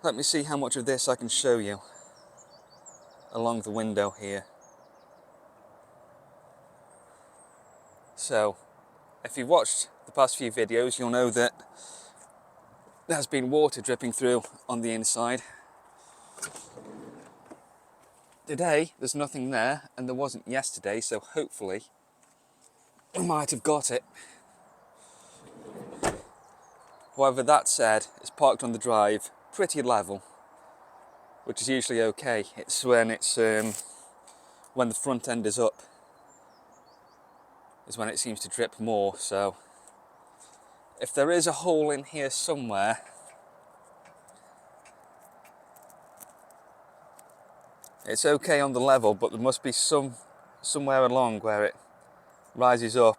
Let me see how much of this I can show you along the window here. So, if you've watched the past few videos, you'll know that there's been water dripping through on the inside. Today, there's nothing there, and there wasn't yesterday, so hopefully we might have got it. However, that said, it's parked on the drive, pretty level, which is usually okay. It's when the front end is up, is when it seems to drip more. So if there is a hole in here somewhere, it's okay on the level, but there must be somewhere along where it rises up,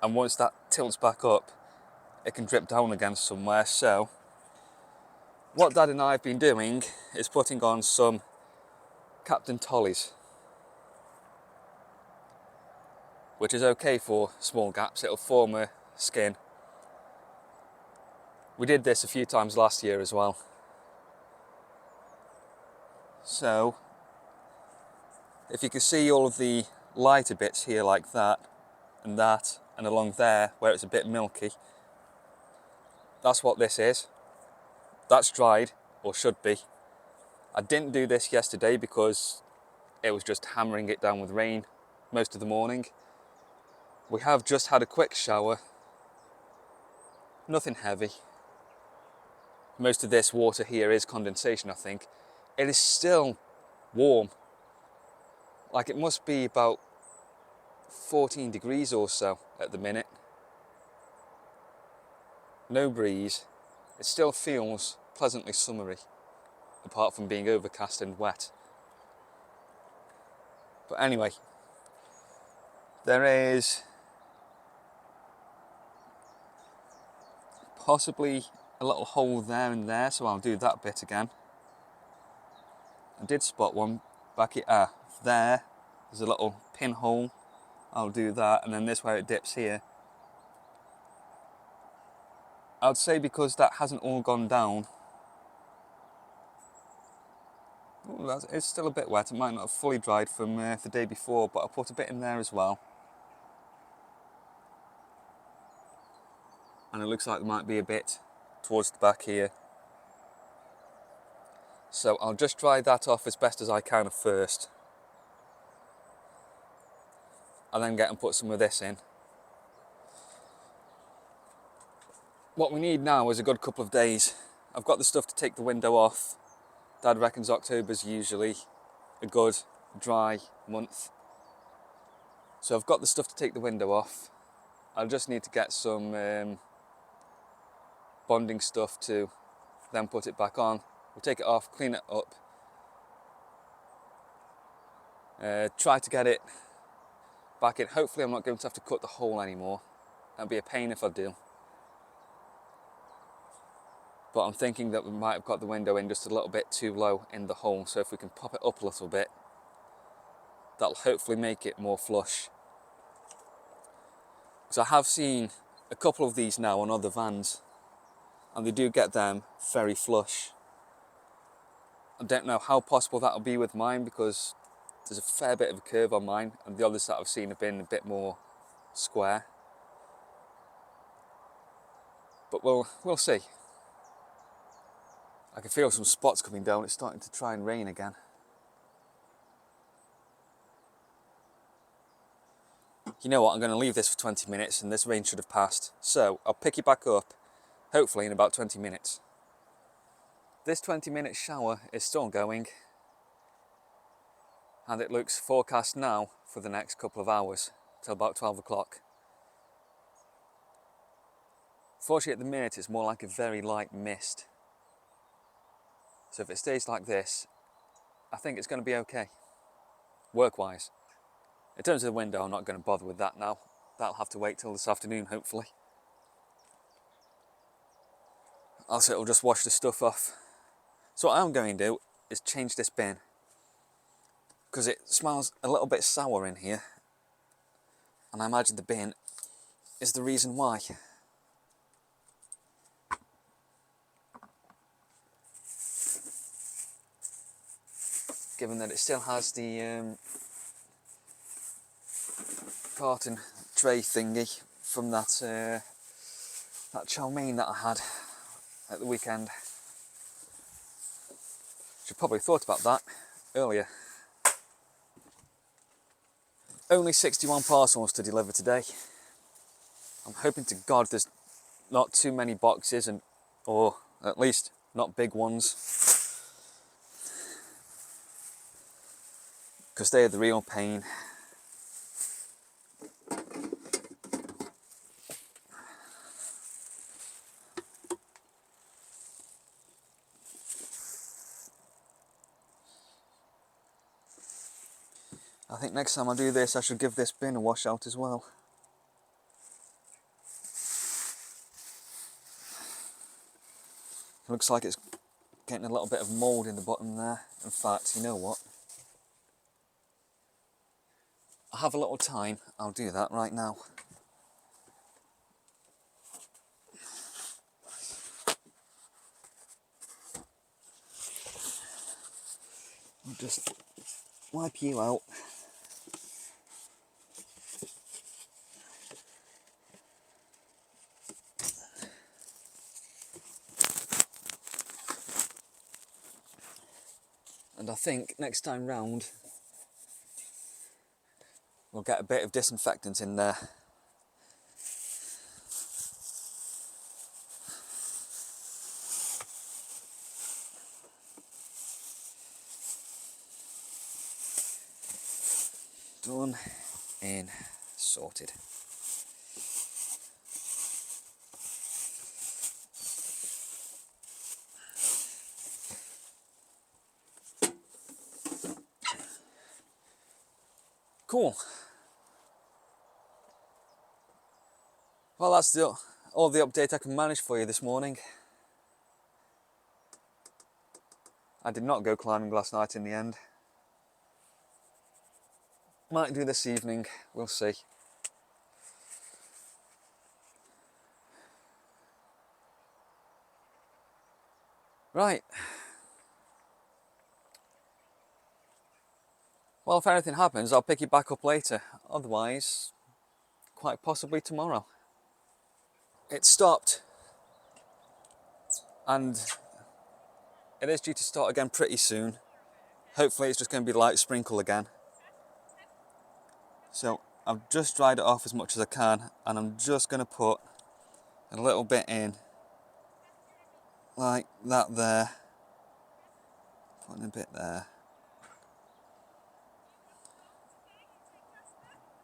and once that tilts back up, it can drip down again somewhere. So what Dad and I have been doing is putting on some Captain Tollies, which is okay for small gaps. It'll form a skin. We did this a few times last year as well. So if you can see all of the lighter bits here like that, and along there where it's a bit milky, that's what this is. That's dried, or should be. I didn't do this yesterday because it was just hammering it down with rain most of the morning. We have just had a quick shower, nothing heavy. Most of this water here is condensation, I think. It is still warm. Like, it must be about 14 degrees or so at the minute. No breeze. It still feels pleasantly summery, apart from being overcast and wet. But anyway, there is possibly a little hole there and there, so I'll do that bit again. I did spot one back here. There's a little pinhole. I'll do that, and then this where it dips here. I'd say because that hasn't all gone down. Ooh, it's still a bit wet. It might not have fully dried from the day before, but I'll put a bit in there as well. And it looks like there might be a bit towards the back here. So I'll just dry that off as best as I can first. And then get and put some of this in. What we need now is a good couple of days. I've got the stuff to take the window off. Dad reckons October's usually a good dry month. So I've got the stuff to take the window off. I'll just need to get some bonding stuff to then put it back on. We'll take it off, clean it up. Try to get it back in. Hopefully I'm not going to have to cut the hole anymore. That'd be a pain if I do. But I'm thinking that we might have got the window in just a little bit too low in the hole, so if we can pop it up a little bit, that'll hopefully make it more flush. Because I have seen a couple of these now on other vans, and they do get them very flush. I don't know how possible that'll be with mine, because there's a fair bit of a curve on mine, and the others that I've seen have been a bit more square. But we'll see. I can feel some spots coming down. It's starting to try and rain again. You know what, I'm going to leave this for 20 minutes and this rain should have passed. So I'll pick you back up, hopefully in about 20 minutes. This 20-minute shower is still going, and it looks forecast now for the next couple of hours, till about 12 o'clock. Fortunately at the minute it's more like a very light mist. So if it stays like this, I think it's going to be okay, work-wise. In terms of the window, I'm not going to bother with that now. That'll have to wait till this afternoon, hopefully. Else it'll just wash the stuff off. So what I'm going to do is change this bin, because it smells a little bit sour in here. And I imagine the bin is the reason why. given that it still has the carton tray thingy from that chow mein that I had at the weekend. Should probably thought about that earlier. Only 61 parcels to deliver today. I'm hoping to God there's not too many boxes, or at least not big ones, because they're the real pain. I think next time I do this I should give this bin a wash out as well. Looks like it's getting a little bit of mould in the bottom there. In fact, you know what? I have a little time, I'll do that right now. I'll just wipe you out. And I think next time round we'll get a bit of disinfectant in there. Done and sorted. Cool. Well, that's all the update I can manage for you this morning. I did not go climbing last night in the end. Might do this evening, we'll see. Right. Well, if anything happens, I'll pick it back up later. Otherwise, quite possibly tomorrow. It stopped, and it is due to start again pretty soon. Hopefully it's just going to be light sprinkle again. So I've just dried it off as much as I can, and I'm just going to put a little bit in, like that there. Putting a bit there.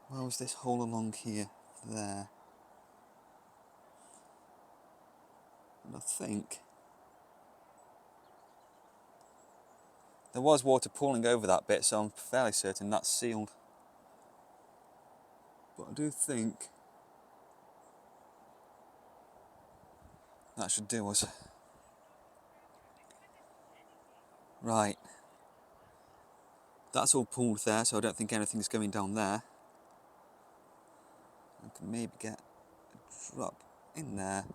Where was this hole along here? There. And I think there was water pooling over that bit, so I'm fairly certain that's sealed. But I do think that should do us. Right. That's all pooled there, so I don't think anything's going down there. I can maybe get a drop in there.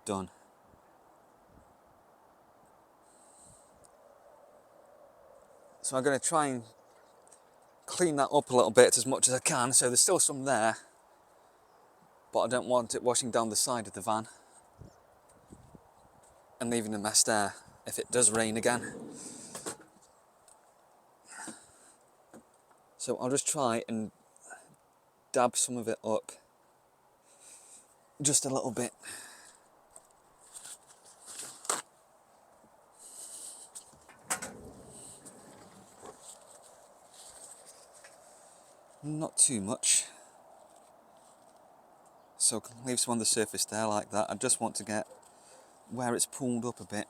Done. So I'm going to try and clean that up a little bit as much as I can, so there's still some there, but I don't want it washing down the side of the van and leaving a mess there if it does rain again. So I'll just try and dab some of it up just a little bit. Not too much. So I can leave some on the surface there like that. I just want to get where it's pooled up a bit.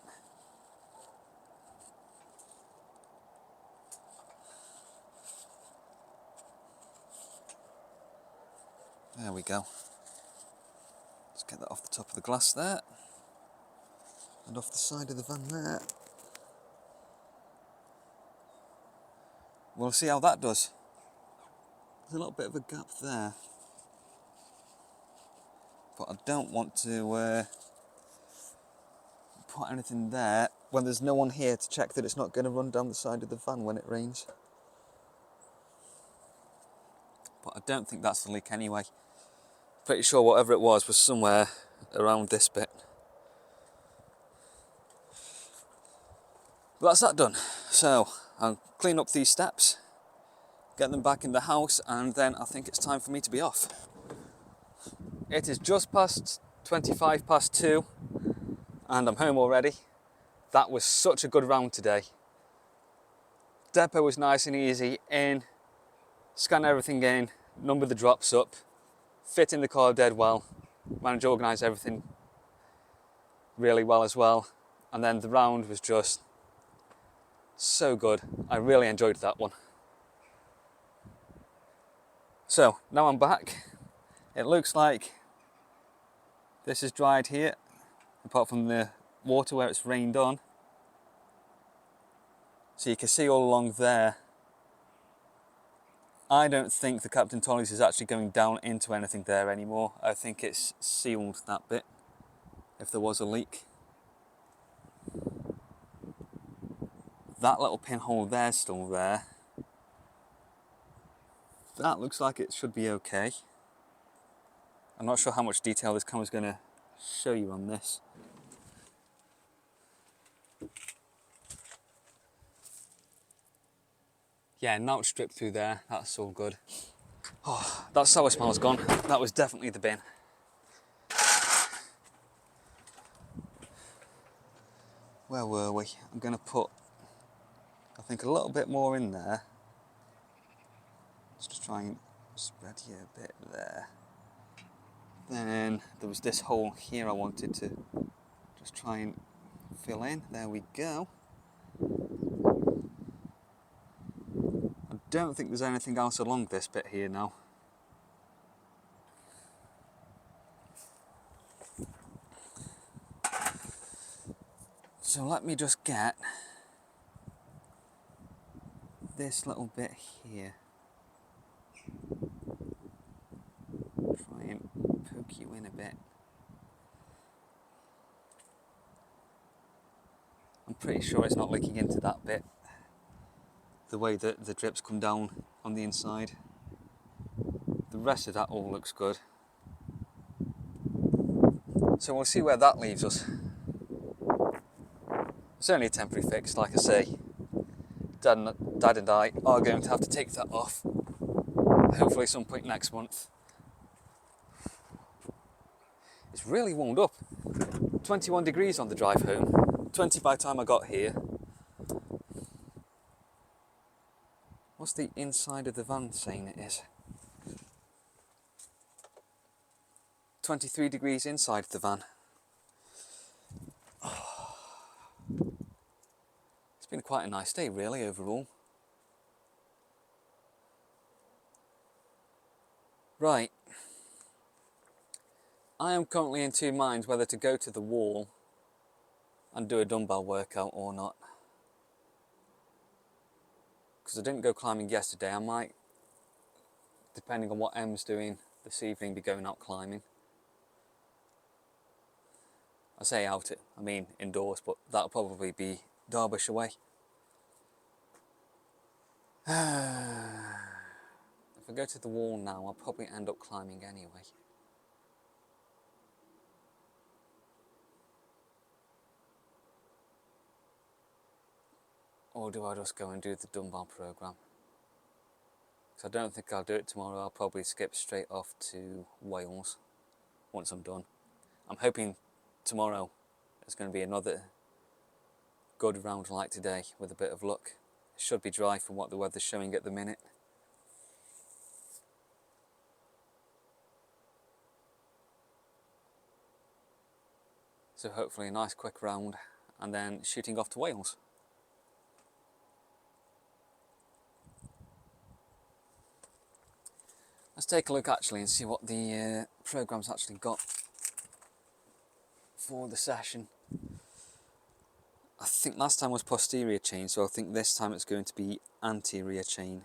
There we go. Let's get that off the top of the glass there. And off the side of the van there. We'll see how that does. There's a little bit of a gap there. But I don't want to put anything there when there's no one here to check that it's not going to run down the side of the van when it rains. But I don't think that's the leak anyway. Pretty sure whatever it was somewhere around this bit. But that's that done. So I'll clean up these steps, get them back in the house, and then I think it's time for me to be off. It is just past 25 past 2 and I'm home already. That was such a good round today. Depot was nice and easy. In, scan everything in, number the drops up, fit in the car dead well, managed to organise everything really well as well. And then the round was just so good. I really enjoyed that one. So now I'm back. It looks like this is dried here, apart from the water where it's rained on. So you can see all along there. I don't think the Captain Tollies is actually going down into anything there anymore. I think it's sealed that bit, if there was a leak. That little pinhole there's still there. That looks like it should be okay. I'm not sure how much detail this camera's going to show you on this. Yeah, now it's stripped through there, that's all good. Oh, that sour smell's gone. That was definitely the bin. Where were we? I'm going to put, I think, a little bit more in there. Let's just try and spread you a bit there. Then there was this hole here I wanted to just try and fill in. There we go. I don't think there's anything else along this bit here now. So let me just get this little bit here. Try and poke you in a bit. I'm pretty sure it's not leaking into that bit, the way that the drips come down on the inside. The rest of that all looks good. So we'll see where that leaves us. It's only a temporary fix, like I say. Dad and I are going to have to take that off, hopefully some point next month. It's really warmed up. 21 degrees on the drive home, 20 by the time I got here. What's the inside of the van saying it is? 23 degrees inside the van. It's been quite a nice day really overall. Right. I am currently in two minds whether to go to the wall and do a dumbbell workout or not. Because I didn't go climbing yesterday, I might, depending on what Em's doing this evening, be going out climbing. I say out it, I mean indoors, but that'll probably be Derbyshire way. If I go to the wall now, I'll probably end up climbing anyway. Or do I just go and do the dumbbell programme? Because I don't think I'll do it tomorrow. I'll probably skip straight off to Wales once I'm done. I'm hoping tomorrow is going to be another good round like today with a bit of luck. It should be dry from what the weather's showing at the minute. So hopefully a nice quick round and then shooting off to Wales. Let's take a look actually and see what the programme's actually got for the session. I think last time was posterior chain, so I think this time it's going to be anterior chain.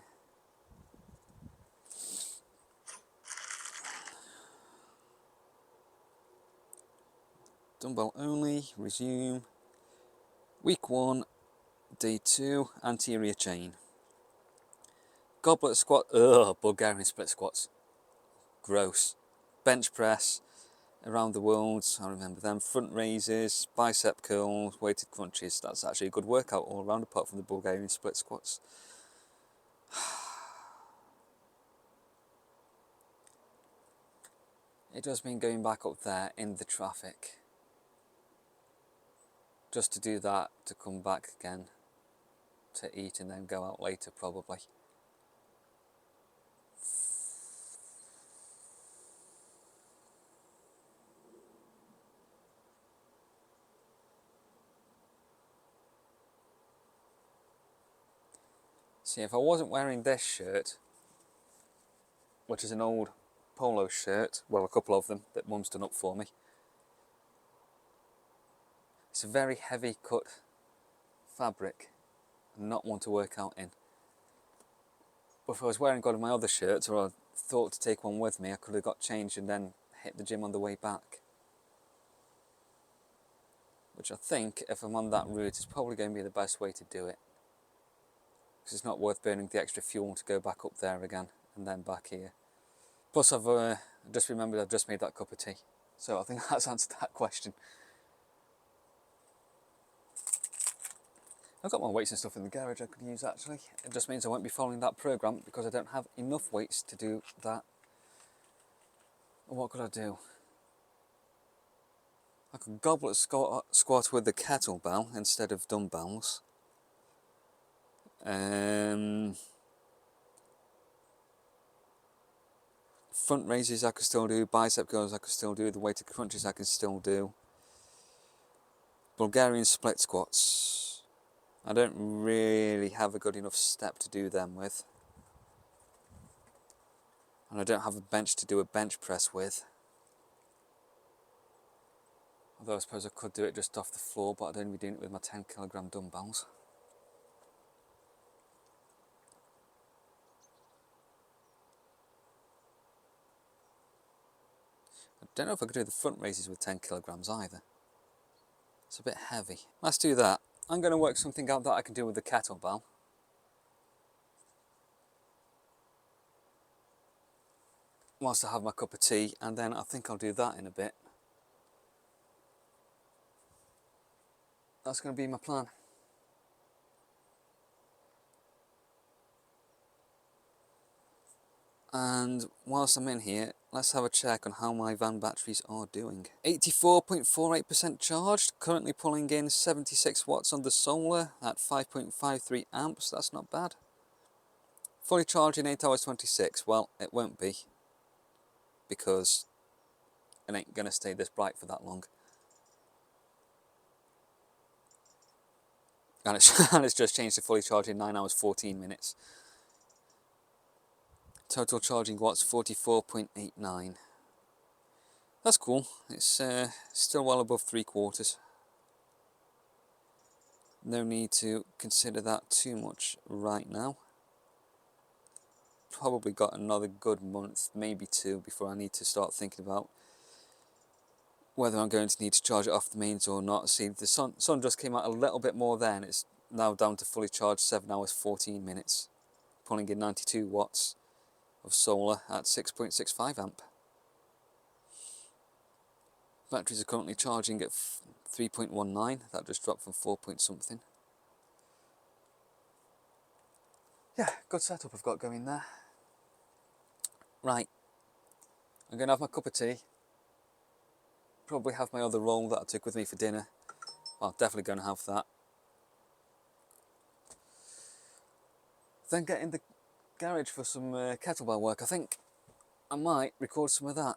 Dumbbell only, resume, Week 1, day 2, anterior chain. Goblet squat, ugh, Bulgarian split squats. Gross. Bench press, around the world, I remember them. Front raises, bicep curls, weighted crunches. That's actually a good workout all around apart from the Bulgarian split squats. It does mean going back up there in the traffic. Just to do that, to come back again, to eat and then go out later probably. See, if I wasn't wearing this shirt, which is an old polo shirt, well, a couple of them that Mum's done up for me. It's a very heavy cut fabric, and not one to work out in. But if I was wearing one of my other shirts, or I thought to take one with me, I could have got changed and then hit the gym on the way back. Which I think, if I'm on that route, is probably going to be the best way to do it. Because it's not worth burning the extra fuel to go back up there again, and then back here. Plus I've just remembered I've just made that cup of tea. So I think that's answered that question. I've got my weights and stuff in the garage I could use actually. It just means I won't be following that programme because I don't have enough weights to do that. What could I do? I could goblet squat with the kettlebell instead of dumbbells. Front raises I could still do, bicep curls I could still do, the weighted crunches I can still do. Bulgarian split squats, I don't really have a good enough step to do them with. And I don't have a bench to do a bench press with. Although I suppose I could do it just off the floor, but I'd only be doing it with my 10kg dumbbells. I don't know if I could do the front raises with 10kg either. It's a bit heavy. Let's do that. I'm going to work something out that I can do with the kettlebell. Whilst I have my cup of tea, and then I think I'll do that in a bit. That's going to be my plan. And whilst I'm in here, let's have a check on how my van batteries are doing. 84.48% charged, currently pulling in 76 watts on the solar at 5.53 amps, that's not bad. Fully charged in 8 hours 26, well, it won't be, because it ain't going to stay this bright for that long. And it's just changed to fully charged in 9 hours 14 minutes. Total charging watts 44.89. That's cool. It's still well above 3/4. No need to consider that too much right now. Probably got another good month, maybe 2, before I need to start thinking about whether I'm going to need to charge it off the mains or not. See, the sun just came out a little bit more then. It's now down to fully charged 7 hours 14 minutes, pulling in 92 watts of solar at 6.65 amp. Batteries are currently charging at 3.19, that just dropped from 4 point something. Yeah, good setup I've got going there. Right, I'm going to have my cup of tea. Probably have my other roll that I took with me for dinner. Well, definitely going to have that. Then get in the garage for some kettlebell work. I think I might record some of that.